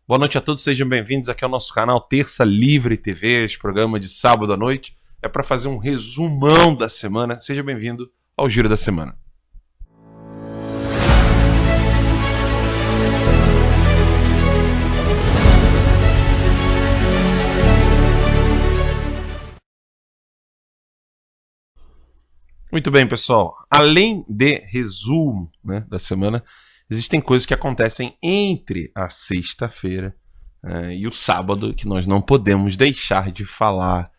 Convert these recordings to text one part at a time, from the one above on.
Boa noite a todos, sejam bem-vindos aqui ao nosso canal Terça Livre TV, esse programa de sábado à noite. É para fazer um resumão da semana. Seja bem-vindo ao Giro da Semana. Muito bem, pessoal. Além de resumo, da semana, existem coisas que acontecem entre a sexta-feira e o sábado que nós não podemos deixar de falar.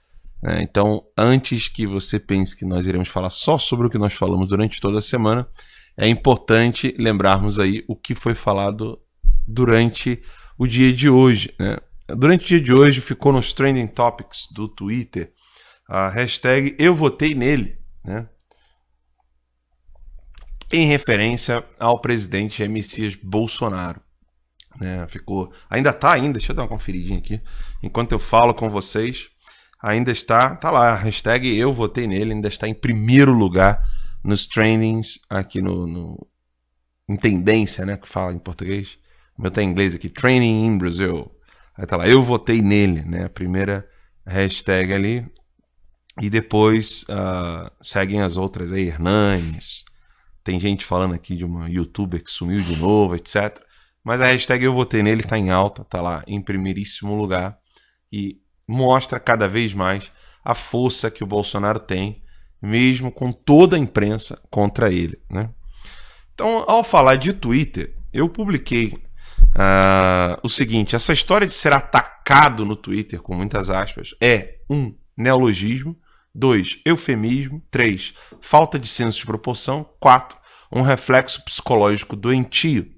Então, antes que você pense que nós iremos falar só sobre o que nós falamos durante toda a semana, é importante lembrarmos aí o que foi falado durante o dia de hoje. Durante o dia de hoje ficou nos Trending Topics do Twitter a hashtag Eu Votei Nele, em referência ao presidente Jair Messias Bolsonaro. Ainda está, deixa eu dar uma conferidinha aqui, enquanto eu falo com vocês, ainda está lá, a hashtag Eu Votei Nele, ainda está em primeiro lugar nos trendings, aqui em tendência, que fala em português, o meu tá em inglês aqui, Trending in Brazil, aí tá lá, Eu Votei Nele, a primeira hashtag ali, e depois seguem as outras aí, Hernanes. Tem gente falando aqui de uma youtuber que sumiu de novo, etc. Mas a hashtag Eu Votei Nele está em alta, está lá em primeiríssimo lugar e mostra cada vez mais a força que o Bolsonaro tem, mesmo com toda a imprensa contra ele. Então, ao falar de Twitter, eu publiquei o seguinte: essa história de ser atacado no Twitter, com muitas aspas, é 1. Neologismo, 2. Eufemismo, 3. Falta de senso de proporção, 4. Um reflexo psicológico doentio.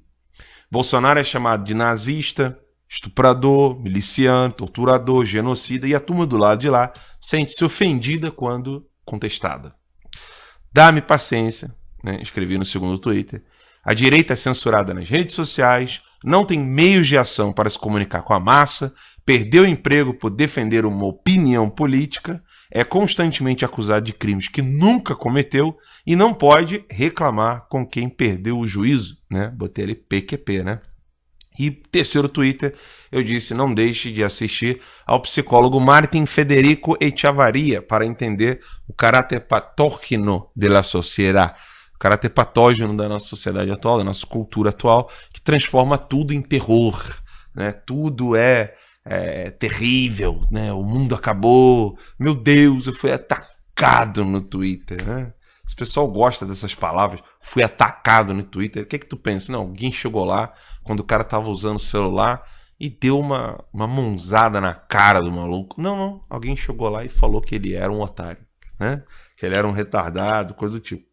Bolsonaro é chamado de nazista, estuprador, miliciano, torturador, genocida, e a turma do lado de lá sente-se ofendida quando contestada. Dá-me paciência, escrevi no segundo Twitter. A direita é censurada nas redes sociais, não tem meios de ação para se comunicar com a massa, perdeu o emprego por defender uma opinião política, é constantemente acusado de crimes que nunca cometeu e não pode reclamar com quem perdeu o juízo. Botei ali PQP, E terceiro Twitter, eu disse: não deixe de assistir ao psicólogo Martin Federico Echevarria para entender o caráter patógeno da sociedade, o caráter patógeno da nossa sociedade atual, da nossa cultura atual, que transforma tudo em terror. Tudo é terrível, o mundo acabou, meu Deus, eu fui atacado no Twitter. Esse pessoal gosta dessas palavras, fui atacado no Twitter. O que tu pensa? Não, alguém chegou lá quando o cara tava usando o celular e deu uma mãozada na cara do maluco. Não, alguém chegou lá e falou que ele era um otário, que ele era um retardado, coisa do tipo.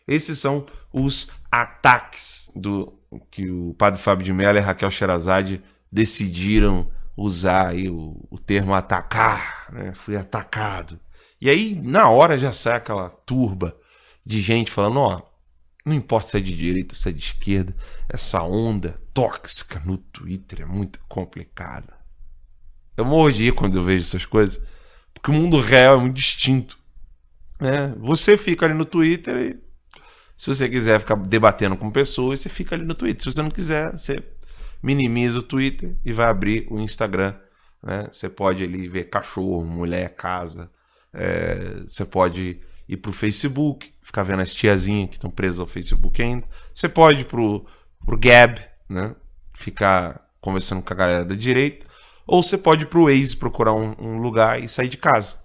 Esses são os ataques que o padre Fábio de Mello e a Raquel Sherazade decidiram usar aí o termo atacar, fui atacado. E aí, na hora, já sai aquela turba de gente falando, não importa se é de direita ou se é de esquerda, essa onda tóxica no Twitter é muito complicada. Eu morro de rir quando eu vejo essas coisas, porque o mundo real é muito distinto. Você fica ali no Twitter e se você quiser ficar debatendo com pessoas, você fica ali no Twitter. Se você não quiser, você minimiza o Twitter e vai abrir o Instagram. Você pode ali ver cachorro, mulher, casa. Você pode ir pro Facebook, ficar vendo as tiazinhas que estão presas ao Facebook ainda. Você pode ir pro Gab, ficar conversando com a galera da direita. Ou você pode ir pro Waze, procurar um lugar e sair de casa.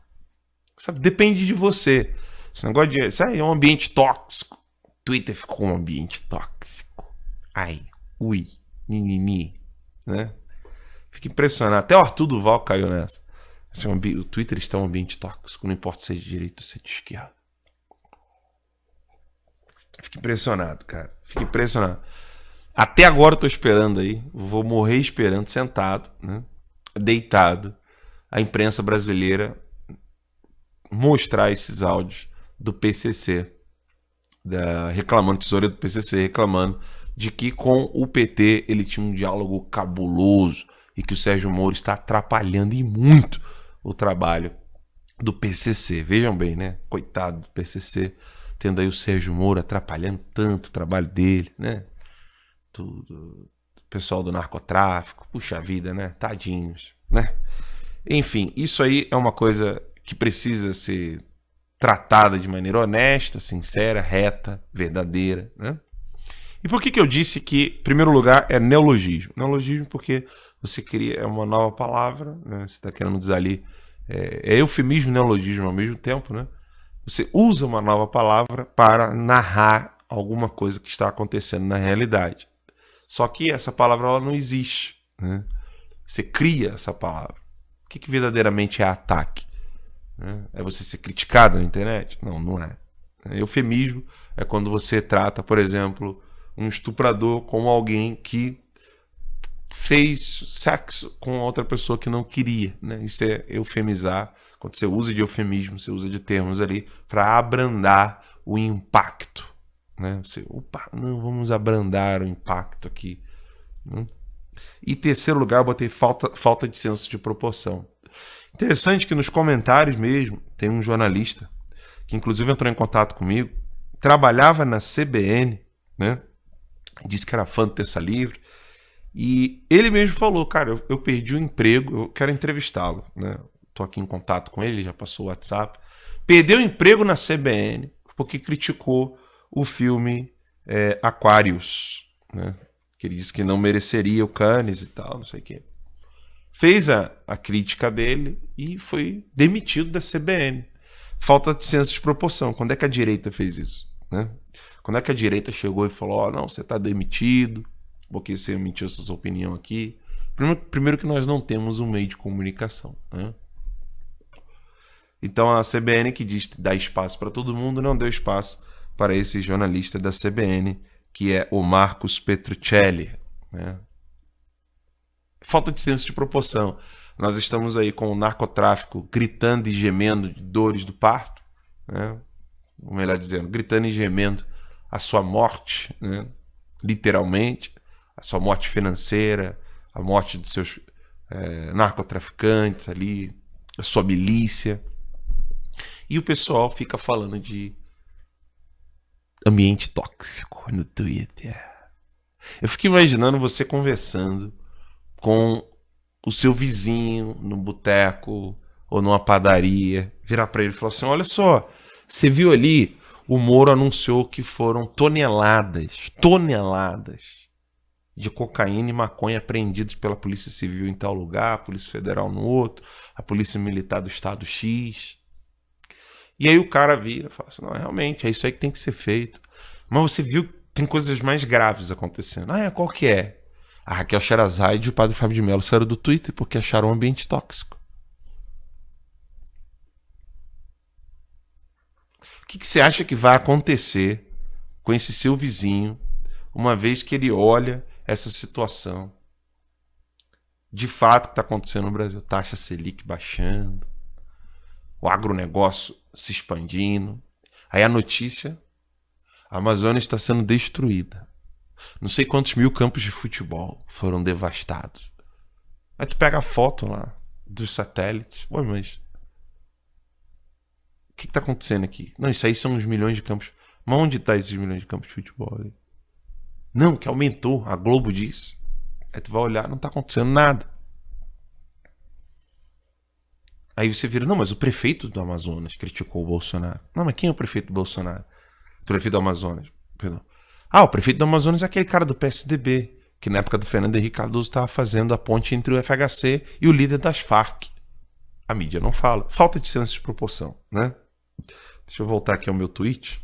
Sabe? Depende de você. Esse negócio de... Isso aí é um ambiente tóxico. Twitter ficou um ambiente tóxico. Ai, ui, mimimi, Fico impressionado. Até o Arthur Duval caiu nessa. O Twitter está um ambiente tóxico, não importa se é de direita ou se é de esquerda. Fico impressionado, cara. Fico impressionado. Até agora eu tô esperando aí. Vou morrer esperando, sentado, deitado, a imprensa brasileira mostrar esses áudios do PCC. Reclamando, tesoureiro do PCC, reclamando de que com o PT ele tinha um diálogo cabuloso e que o Sérgio Moro está atrapalhando e muito o trabalho do PCC. Vejam bem, Coitado do PCC, tendo aí o Sérgio Moro atrapalhando tanto o trabalho dele, Tudo pessoal do narcotráfico, puxa vida, né? Tadinhos, né? Enfim, isso aí é uma coisa que precisa ser tratada de maneira honesta, sincera, reta, verdadeira, né? E por que eu disse que, em primeiro lugar, é neologismo? Neologismo porque você cria uma nova palavra, né? Você está querendo dizer ali, é eufemismo e neologismo ao mesmo tempo, né? Você usa uma nova palavra para narrar alguma coisa que está acontecendo na realidade. Só que essa palavra ela não existe, né? Você cria essa palavra. O que verdadeiramente é ataque? É você ser criticado na internet? Não, não é. Eufemismo é quando você trata, por exemplo, um estuprador como alguém que fez sexo com outra pessoa que não queria, né? Isso é eufemizar. Quando você usa de eufemismo, você usa de termos ali para abrandar o impacto, né? Você, opa, não, vamos abrandar o impacto aqui. E em terceiro lugar, eu botei falta de senso de proporção. Interessante que nos comentários mesmo, tem um jornalista que inclusive entrou em contato comigo, trabalhava na CBN, né? Disse que era fã do Terça Livre, e ele mesmo falou, cara, eu perdi o emprego, eu quero entrevistá-lo, né? Tô aqui em contato com ele, já passou o WhatsApp. Perdeu o emprego na CBN porque criticou o filme Aquarius, né? Que ele disse que não mereceria o Cannes e tal, não sei o quê. Fez a crítica dele e foi demitido da CBN. Falta de senso de proporção. Quando é que a direita fez isso, né? Quando é que a direita chegou e falou, não, você está demitido porque você emitiu essa sua opinião aqui? Primeiro que nós não temos um meio de comunicação, né? Então a CBN, que diz dar espaço para todo mundo, não deu espaço para esse jornalista da CBN, que é o Marcos Petruccelli, né? Falta de senso de proporção. Nós estamos aí com o narcotráfico gritando e gemendo de dores do parto, né? Ou melhor dizendo, gritando e gemendo a sua morte, né? Literalmente, a sua morte financeira, a morte dos seus narcotraficantes ali, a sua milícia. E o pessoal fica falando de ambiente tóxico no Twitter. Eu fico imaginando você conversando com o seu vizinho no boteco ou numa padaria, virar para ele e falar assim, olha só, você viu ali, o Moro anunciou que foram toneladas de cocaína e maconha apreendidos pela Polícia Civil em tal lugar, a Polícia Federal no outro, a Polícia Militar do Estado X. E aí o cara vira e fala assim, não, realmente, é isso aí que tem que ser feito. Mas você viu que tem coisas mais graves acontecendo. Qual que é? A Raquel Sherazade e o padre Fábio de Mello saíram do Twitter porque acharam um ambiente tóxico. O que você acha que vai acontecer com esse seu vizinho, uma vez que ele olha essa situação? De fato, o que está acontecendo no Brasil? Taxa Selic baixando, o agronegócio se expandindo. Aí a notícia, a Amazônia está sendo destruída. Não sei quantos mil campos de futebol foram devastados. Aí tu pega a foto lá dos satélites. Pô, mas o que está acontecendo aqui? Não, isso aí são uns milhões de campos. Mas onde está esses milhões de campos de futebol ali? Não, que aumentou, a Globo diz. Aí tu vai olhar, não está acontecendo nada. Aí você vira, não, mas o prefeito do Amazonas criticou o Bolsonaro. Não, mas quem é o prefeito do Bolsonaro? O prefeito do Amazonas, perdão. O prefeito do Amazonas é aquele cara do PSDB, que na época do Fernando Henrique Cardoso estava fazendo a ponte entre o FHC e o líder das Farc. A mídia não fala. Falta de senso de proporção, né? Deixa eu voltar aqui ao meu tweet.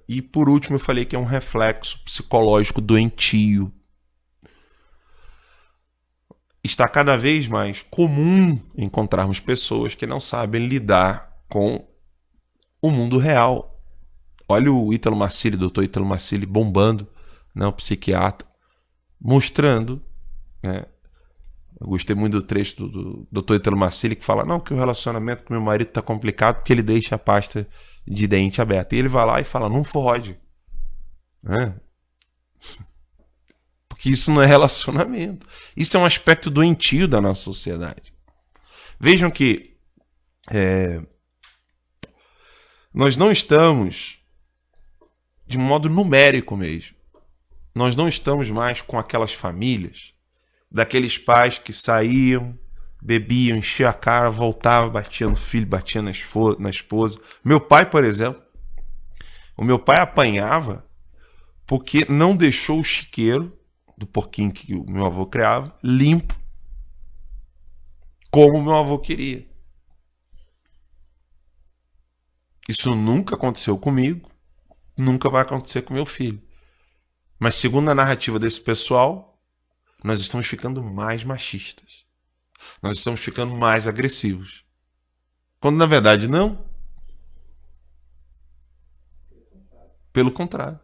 E por último eu falei que é um reflexo psicológico doentio. Está cada vez mais comum encontrarmos pessoas que não sabem lidar com o mundo real. Olha o Ítalo Marcilli, doutor Ítalo Marcilli, bombando, né, o psiquiatra, mostrando, né? Eu gostei muito do trecho do doutor Ítalo Marcilli, que fala, não, que o relacionamento com meu marido está complicado porque ele deixa a pasta de dente aberta. E ele vai lá e fala, não fode. Né? Porque isso não é relacionamento. Isso é um aspecto doentio da nossa sociedade. Vejam que nós não estamos, de modo numérico mesmo, Nós não estamos mais com aquelas famílias, daqueles pais que saíam, bebiam, enchiam a cara, voltavam, batiam no filho, batiam na esposa. Meu pai, por exemplo, o meu pai apanhava porque não deixou o chiqueiro do porquinho que o meu avô criava limpo como o meu avô queria. Isso nunca aconteceu comigo, nunca vai acontecer com meu filho. Mas segundo a narrativa desse pessoal, nós estamos ficando mais machistas. Nós estamos ficando mais agressivos. Quando na verdade não. Pelo contrário.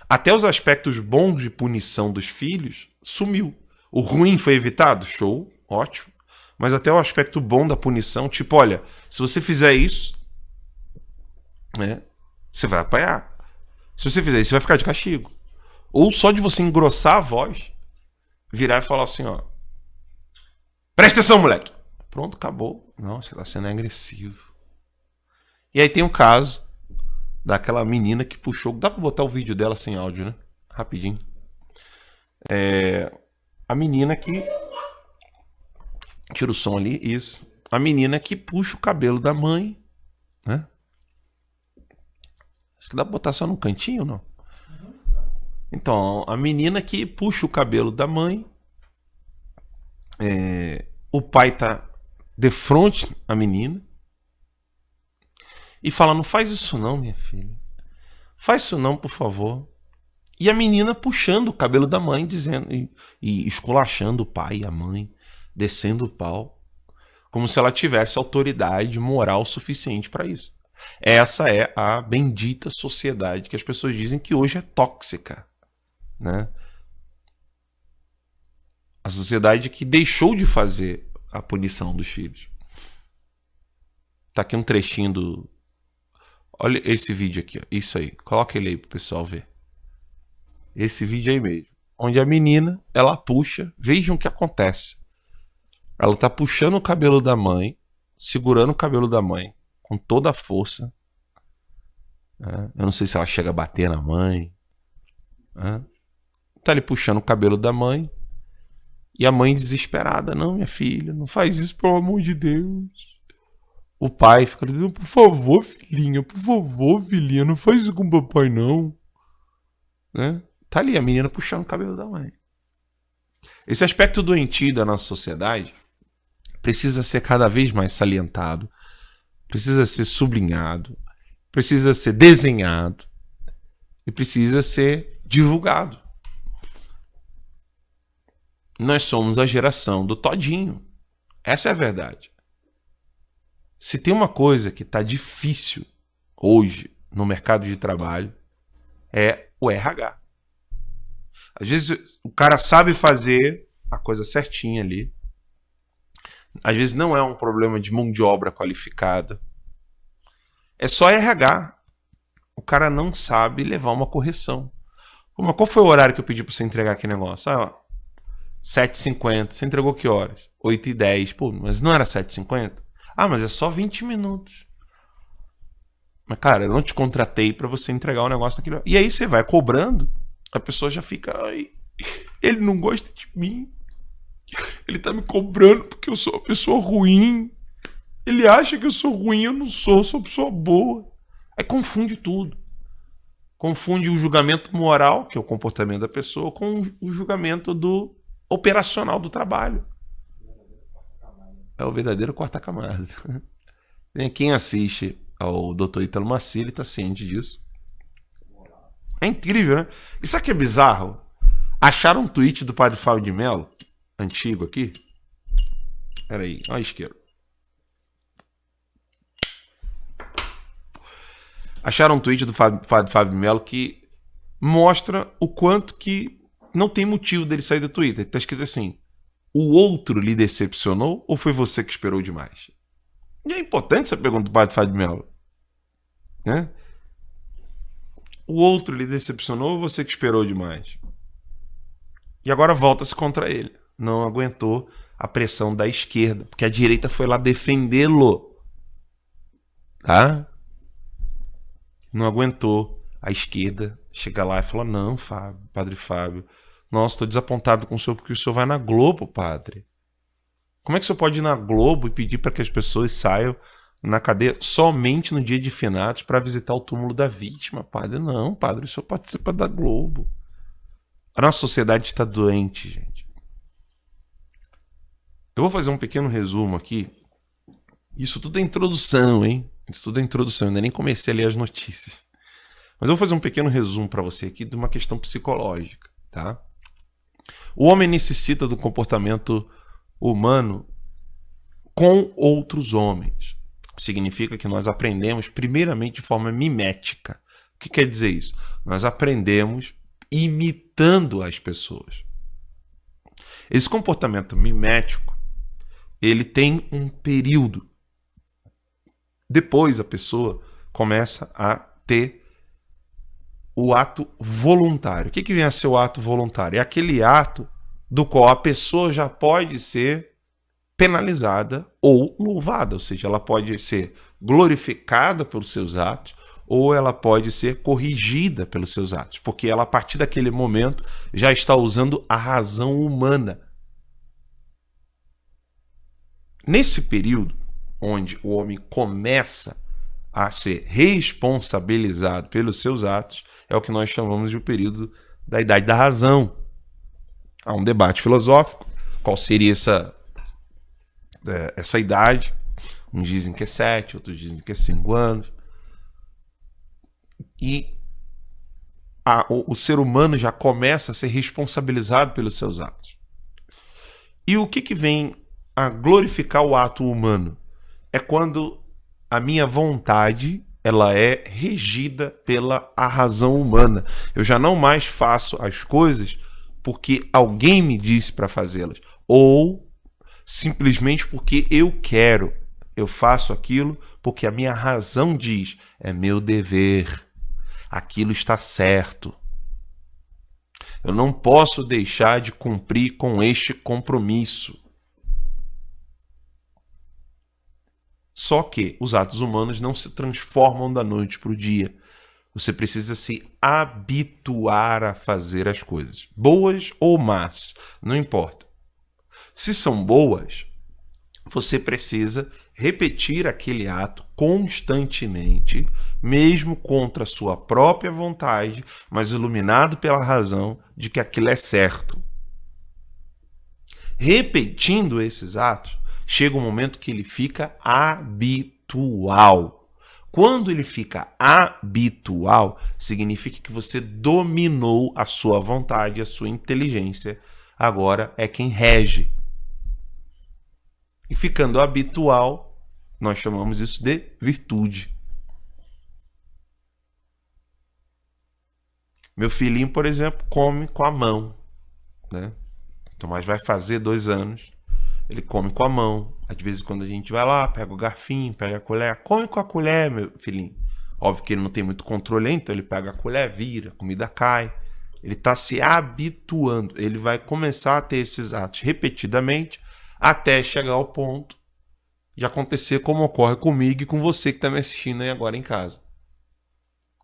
Até os aspectos bons de punição dos filhos sumiu. O ruim foi evitado? Show, ótimo. Mas até o aspecto bom da punição, tipo, olha, se você fizer isso, né, você vai apanhar. Se você fizer isso, você vai ficar de castigo. Ou só de você engrossar a voz, virar e falar assim, ó, presta atenção, moleque. Pronto, acabou. Não, você tá sendo agressivo. E aí tem um caso daquela menina que puxou... Dá pra botar o vídeo dela sem áudio, né? Rapidinho. A menina que... Tira o som ali, isso. A menina que puxa o cabelo da mãe, né? Acho que dá pra botar só num cantinho, não? Então, a menina que puxa o cabelo da mãe, o pai tá de frente à menina e fala, não faz isso não, minha filha. Faz isso não, por favor. E a menina puxando o cabelo da mãe, dizendo e esculachando o pai e a mãe, descendo o pau, como se ela tivesse autoridade moral suficiente para isso. Essa é a bendita sociedade que as pessoas dizem que hoje é tóxica, né? A sociedade que deixou de fazer a punição dos filhos. Tá aqui um trechinho do... Olha esse vídeo aqui, ó. Isso aí. Coloca ele aí pro pessoal ver. Esse vídeo aí mesmo. Onde a menina, ela puxa. Vejam o que acontece. Ela tá puxando o cabelo da mãe, segurando o cabelo da mãe com toda a força. Eu não sei se ela chega a bater na mãe. Tá ali puxando o cabelo da mãe. E a mãe desesperada. Não, minha filha, não faz isso, pelo amor de Deus. O pai fica dizendo, por favor, filhinha, não faz isso com o papai, não. Né? Tá ali a menina puxando o cabelo da mãe. Esse aspecto doentio da nossa sociedade precisa ser cada vez mais salientado, precisa ser sublinhado, precisa ser desenhado e precisa ser divulgado. Nós somos a geração do todinho. Essa é a verdade. Se tem uma coisa que está difícil hoje no mercado de trabalho, é o RH. Às vezes o cara sabe fazer a coisa certinha ali. Às vezes não é um problema de mão de obra qualificada. É só RH. O cara não sabe levar uma correção. Qual foi o horário que eu pedi para você entregar aquele negócio? 7h50. Você entregou que horas? 8h10. Pô, mas não era 7h50? Mas é só 20 minutos. Mas, cara, eu não te contratei para você entregar o negócio naquele... E aí você vai cobrando, a pessoa já fica... Ai, ele não gosta de mim. Ele tá me cobrando porque eu sou uma pessoa ruim. Ele acha que eu sou ruim, eu não sou uma pessoa boa. Aí confunde tudo. Confunde o julgamento moral, que é o comportamento da pessoa, com o julgamento do operacional do trabalho. É o verdadeiro corta-camada. Quem assiste ao Dr. Ítalo Marcilli está ciente disso. É incrível, né? Isso aqui é bizarro. Acharam um tweet do padre Fábio de Mello, antigo aqui. Peraí, olha a esquerda. Acharam um tweet do padre Fábio de Mello que mostra o quanto que não tem motivo dele sair do Twitter. Está escrito assim: o outro lhe decepcionou ou foi você que esperou demais? E é importante essa pergunta do padre Fábio de Mello. Né? O outro lhe decepcionou ou você que esperou demais? E agora volta-se contra ele. Não aguentou a pressão da esquerda, porque a direita foi lá defendê-lo. Tá? Não aguentou a esquerda chega lá e fala: não, Fábio, Padre Fábio, nossa, estou desapontado com o senhor porque o senhor vai na Globo, padre. Como é que o senhor pode ir na Globo e pedir para que as pessoas saiam na cadeia somente no dia de finados para visitar o túmulo da vítima, padre? Não, padre, o senhor participa da Globo. A nossa sociedade está doente, gente. Eu vou fazer um pequeno resumo aqui. Isso tudo é introdução, hein? Isso tudo é introdução, eu ainda nem comecei a ler as notícias. Mas eu vou fazer um pequeno resumo para você aqui de uma questão psicológica, tá? O homem necessita do comportamento humano com outros homens. Significa que nós aprendemos primeiramente de forma mimética. O que quer dizer isso? Nós aprendemos imitando as pessoas. Esse comportamento mimético, ele tem um período. Depois a pessoa começa a ter o ato voluntário. O que vem a ser o ato voluntário? É aquele ato do qual a pessoa já pode ser penalizada ou louvada, ou seja, ela pode ser glorificada pelos seus atos ou ela pode ser corrigida pelos seus atos, porque ela a partir daquele momento já está usando a razão humana. Nesse período onde o homem começa a ser responsabilizado pelos seus atos, é o que nós chamamos de o período da idade da razão. Há um debate filosófico, qual seria essa idade. Uns dizem que é 7, outros dizem que é 5 anos. E o ser humano já começa a ser responsabilizado pelos seus atos. E o que vem a glorificar o ato humano? É quando a minha vontade ela é regida pela a razão humana. Eu já não mais faço as coisas porque alguém me disse para fazê-las, ou simplesmente porque eu quero. Eu faço aquilo porque a minha razão diz, é meu dever, aquilo está certo. Eu não posso deixar de cumprir com este compromisso. Só que os atos humanos não se transformam da noite para o dia. Você precisa se habituar a fazer as coisas, boas ou más, não importa. Se são boas, você precisa repetir aquele ato constantemente, mesmo contra a sua própria vontade, mas iluminado pela razão de que aquilo é certo. Repetindo esses atos, chega um momento que ele fica habitual. Quando ele fica habitual, significa que você dominou a sua vontade, a sua inteligência. Agora é quem rege. E ficando habitual, nós chamamos isso de virtude. Meu filhinho, por exemplo, come com a mão, né? Então, mas vai fazer 2 anos. Ele come com a mão. Às vezes, quando a gente vai lá, pega o garfinho, pega a colher. Come com a colher, meu filhinho. Óbvio que ele não tem muito controle, então ele pega a colher, vira, a comida cai. Ele está se habituando. Ele vai começar a ter esses atos repetidamente até chegar ao ponto de acontecer como ocorre comigo e com você que está me assistindo aí agora em casa.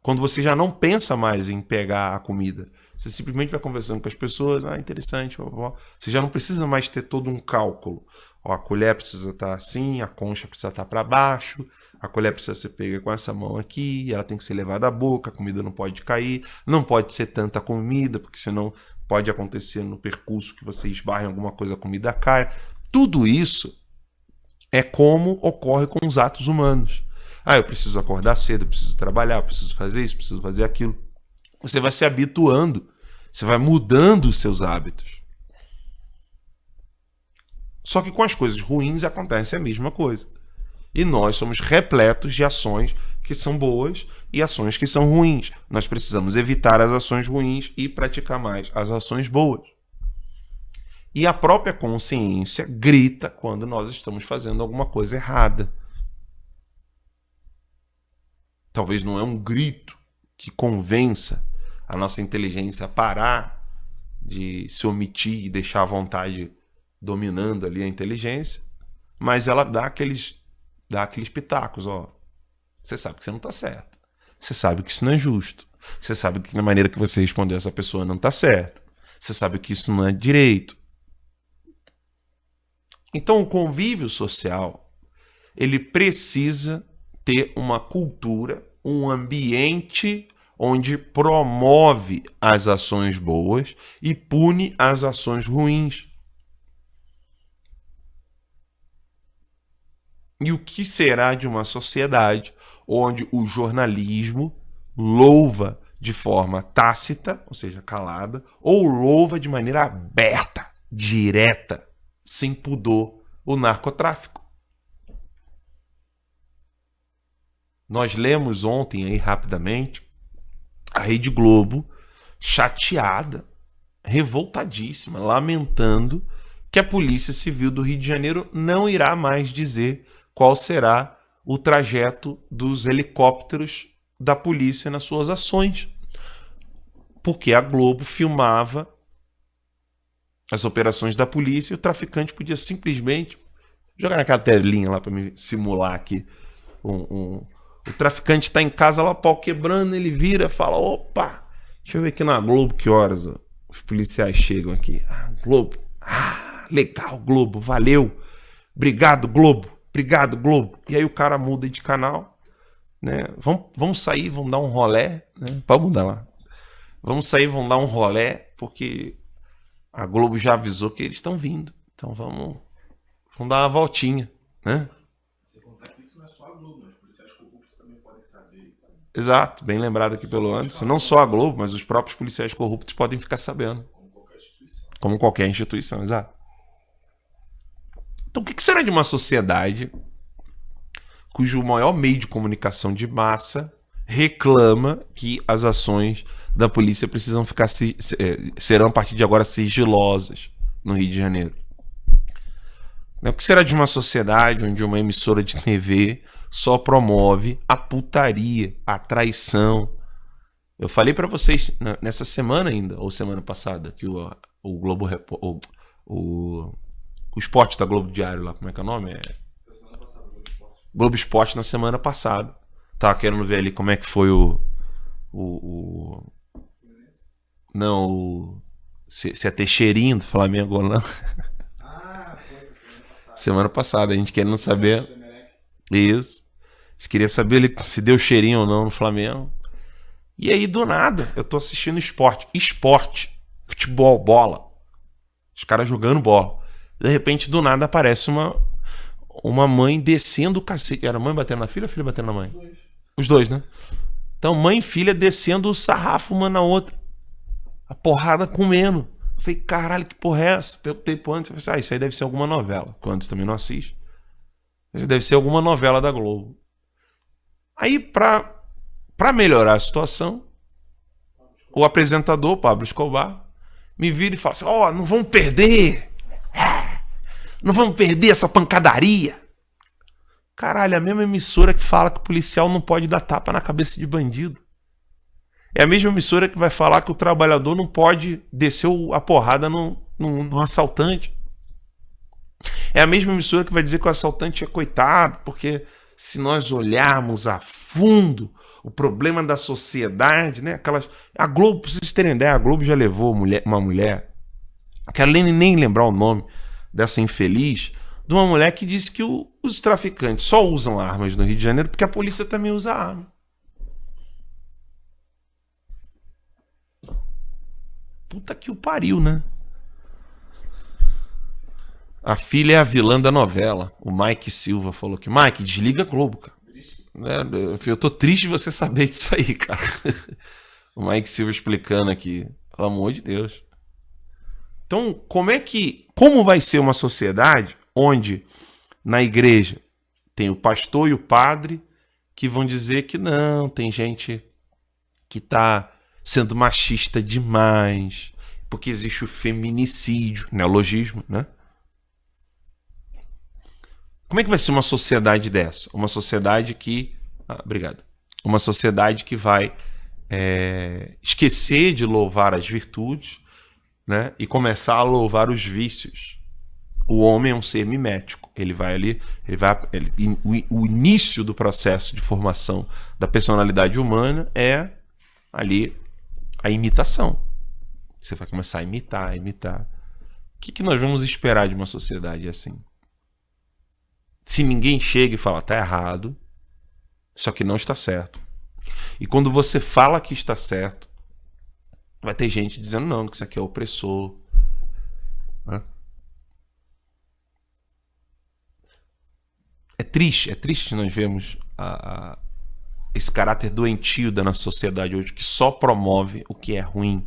Quando você já não pensa mais em pegar a comida, você simplesmente vai conversando com as pessoas, interessante, você já não precisa mais ter todo um cálculo. A colher precisa estar assim, a concha precisa estar para baixo, a colher precisa ser pega com essa mão aqui, ela tem que ser levada à boca, a comida não pode cair, não pode ser tanta comida, porque senão pode acontecer no percurso que você esbarra em alguma coisa, a comida cai. Tudo isso é como ocorre com os atos humanos. Eu preciso acordar cedo, eu preciso trabalhar, eu preciso fazer isso, eu preciso fazer aquilo. Você vai se habituando, você vai mudando os seus hábitos. Só que com as coisas ruins acontece a mesma coisa. E nós somos repletos de ações que são boas e ações que são ruins. Nós precisamos evitar as ações ruins e praticar mais as ações boas. E a própria consciência grita quando nós estamos fazendo alguma coisa errada. Talvez não é um grito que convença a nossa inteligência a parar de se omitir e deixar a vontade dominando ali a inteligência, mas ela dá aqueles pitacos, Você sabe que você não está certo. Você sabe que isso não é justo. Você sabe que na maneira que você respondeu essa pessoa não está certa. Você sabe que isso não é direito. Então, o convívio social, ele precisa ter uma cultura, um ambiente onde promove as ações boas e pune as ações ruins. E o que será de uma sociedade onde o jornalismo louva de forma tácita, ou seja, calada, ou louva de maneira aberta, direta, sem pudor, o narcotráfico? Nós lemos ontem aí rapidamente a Rede Globo chateada, revoltadíssima, lamentando que a Polícia Civil do Rio de Janeiro não irá mais dizer qual será o trajeto dos helicópteros da polícia nas suas ações. Porque a Globo filmava as operações da polícia e o traficante podia simplesmente jogar naquela telinha lá para me simular aqui. O traficante está em casa lá, pau quebrando, ele vira e fala: opa, deixa eu ver aqui na Globo que horas os policiais chegam aqui. Ah, Globo. Ah, legal, Globo, valeu. Obrigado, Globo. Obrigado, Globo. E aí o cara muda de canal, né? Vamos sair, vamos dar um rolé, né? Pode mudar lá. Vamos sair, vamos dar um rolé, porque a Globo já avisou que eles estão vindo. Então vamos dar uma voltinha, né? Você contar que isso não é só a Globo, os policiais corruptos também podem saber. Exato, bem lembrado aqui pelo Anderson. Não só a Globo, mas os próprios policiais corruptos podem ficar sabendo. Como qualquer instituição. Como qualquer instituição, exato. Então, o que será de uma sociedade cujo maior meio de comunicação de massa reclama que as ações da polícia precisam ficar serão a partir de agora sigilosas no Rio de Janeiro? O que será de uma sociedade onde uma emissora de TV só promove a putaria, a traição? Eu falei para vocês nessa semana ainda, ou semana passada, que o Globo o esporte da Globo Diário lá, como é que é o nome? Semana passada, Globo Esporte. Globo Esporte na semana passada. Tava querendo ver ali como é que foi se é ter cheirinho do Flamengo ou não. Ah, foi semana passada. Semana passada, a gente querendo saber. Isso. A gente queria saber se deu cheirinho ou não no Flamengo. E aí, do nada, eu tô assistindo esporte, futebol, bola. Os caras jogando bola. De repente, do nada, aparece uma mãe descendo o cacete. Era a mãe batendo na filha ou a filha batendo na mãe? Os dois, né? Então, mãe e filha descendo o sarrafo uma na outra. A porrada comendo. Eu falei, caralho, que porra é essa? Perguntei pro Anderson. Eu falei, isso aí deve ser alguma novela. Que o Anderson também não assiste. Isso deve ser alguma novela da Globo. Aí, pra melhorar a situação, o apresentador, Pablo Escobar, me vira e fala assim: ó, não vamos perder. Não vamos perder essa pancadaria. Caralho, a mesma emissora que fala que o policial não pode dar tapa na cabeça de bandido. É a mesma emissora que vai falar que o trabalhador não pode descer a porrada no assaltante. É a mesma emissora que vai dizer que o assaltante é coitado, porque se nós olharmos a fundo o problema da sociedade, né? A Globo, pra vocês terem ideia, a Globo já levou uma mulher, quero nem lembrar o nome dessa infeliz, de uma mulher que disse que os traficantes só usam armas no Rio de Janeiro porque a polícia também usa arma. Puta que o pariu, né? A filha é a vilã da novela. O Mike Silva falou que: Mike, desliga a Globo, cara. Eu tô triste de você saber disso aí, cara. O Mike Silva explicando aqui. Pelo amor de Deus. Então, como vai ser uma sociedade onde na igreja tem o pastor e o padre que vão dizer que não, tem gente que tá sendo machista demais, porque existe o feminicídio, neologismo, né? Como é que vai ser uma sociedade dessa? Uma sociedade que... obrigado. Uma sociedade que vai esquecer de louvar as virtudes, né? E começar a louvar os vícios. O homem é um ser mimético. O início do processo de formação da personalidade humana é ali a imitação. Você vai começar a imitar, imitar. O que nós vamos esperar de uma sociedade assim? Se ninguém chega e fala, tá errado, só que não está certo. E quando você fala que está certo, vai ter gente dizendo não, que isso aqui é opressor. Né? É triste nós vemos esse caráter doentio da nossa sociedade hoje, que só promove o que é ruim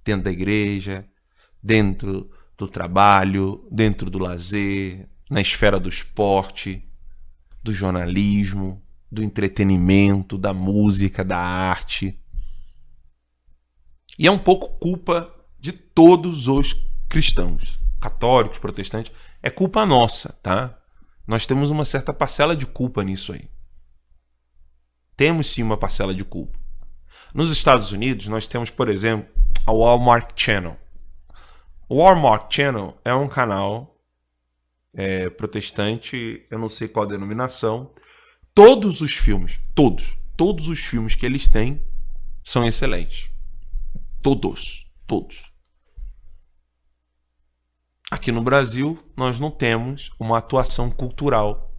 dentro da igreja, dentro do trabalho, dentro do lazer, na esfera do esporte, do jornalismo, do entretenimento, da música, da arte. E é um pouco culpa de todos os cristãos, católicos, protestantes. É culpa nossa, tá? Nós temos uma certa parcela de culpa nisso aí. Temos sim uma parcela de culpa. Nos Estados Unidos, nós temos, por exemplo, a Hallmark Channel. O Hallmark Channel é um canal protestante, eu não sei qual a denominação. Todos os filmes, todos os filmes que eles têm são excelentes. Todos. Aqui no Brasil, nós não temos uma atuação cultural.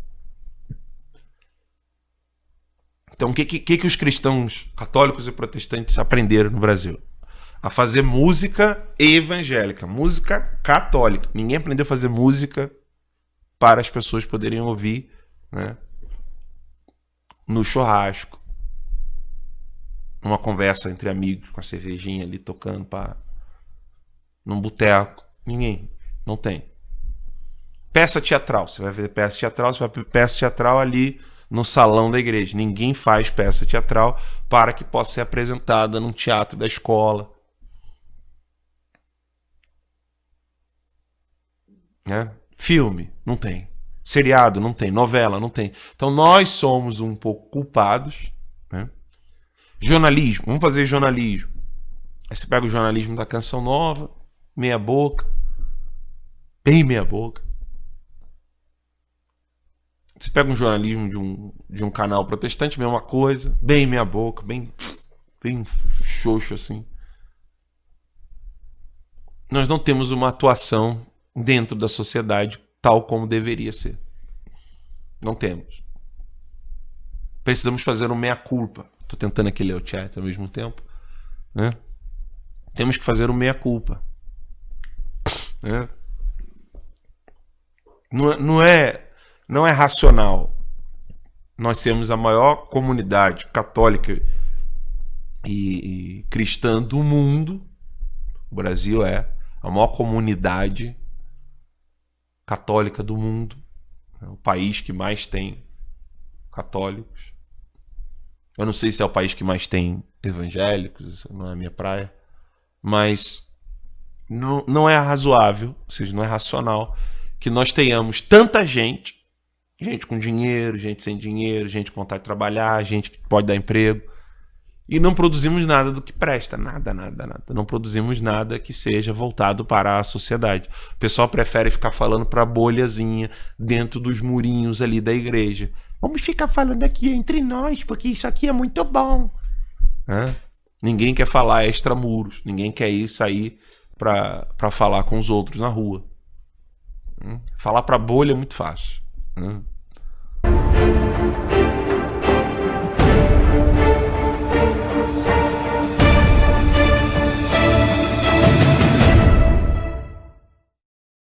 Então, o que os cristãos católicos e protestantes aprenderam no Brasil? A fazer música evangélica, música católica. Ninguém aprendeu a fazer música para as pessoas poderem ouvir, né, no churrasco, numa conversa entre amigos, com a cervejinha ali tocando num boteco. Ninguém, não tem. Peça teatral, você vai ver peça teatral, você vai ver peça teatral ali no salão da igreja. Ninguém faz peça teatral para que possa ser apresentada num teatro da escola. Né? Filme, não tem. Seriado, não tem. Novela, não tem. Então nós somos um pouco culpados. Né? Jornalismo, vamos fazer jornalismo. Aí você pega o jornalismo da Canção Nova, meia boca, bem meia boca. Você pega um jornalismo de um canal protestante, mesma coisa, bem meia boca, bem xoxo assim. Nós não temos uma atuação dentro da sociedade tal como deveria ser. Não temos. Precisamos fazer um meia-culpa. Estou tentando aqui ler o chat ao mesmo tempo. Né? Temos que fazer um meia-culpa. Né? Não é racional nós sermos a maior comunidade católica e cristã do mundo. O Brasil é a maior comunidade católica do mundo, o país que mais tem católicos. Eu não sei se é o país que mais tem evangélicos, não é a minha praia, mas não é razoável, ou seja, não é racional que nós tenhamos tanta gente com dinheiro, gente sem dinheiro, gente com vontade de trabalhar, gente que pode dar emprego, e não produzimos nada do que presta, nada. Não produzimos nada que seja voltado para a sociedade. O pessoal prefere ficar falando para a bolhazinha dentro dos murinhos ali da igreja. Vamos ficar falando aqui entre nós, porque isso aqui é muito bom. Ninguém quer falar extramuros, ninguém quer sair para falar com os outros na rua. Falar para bolha é muito fácil.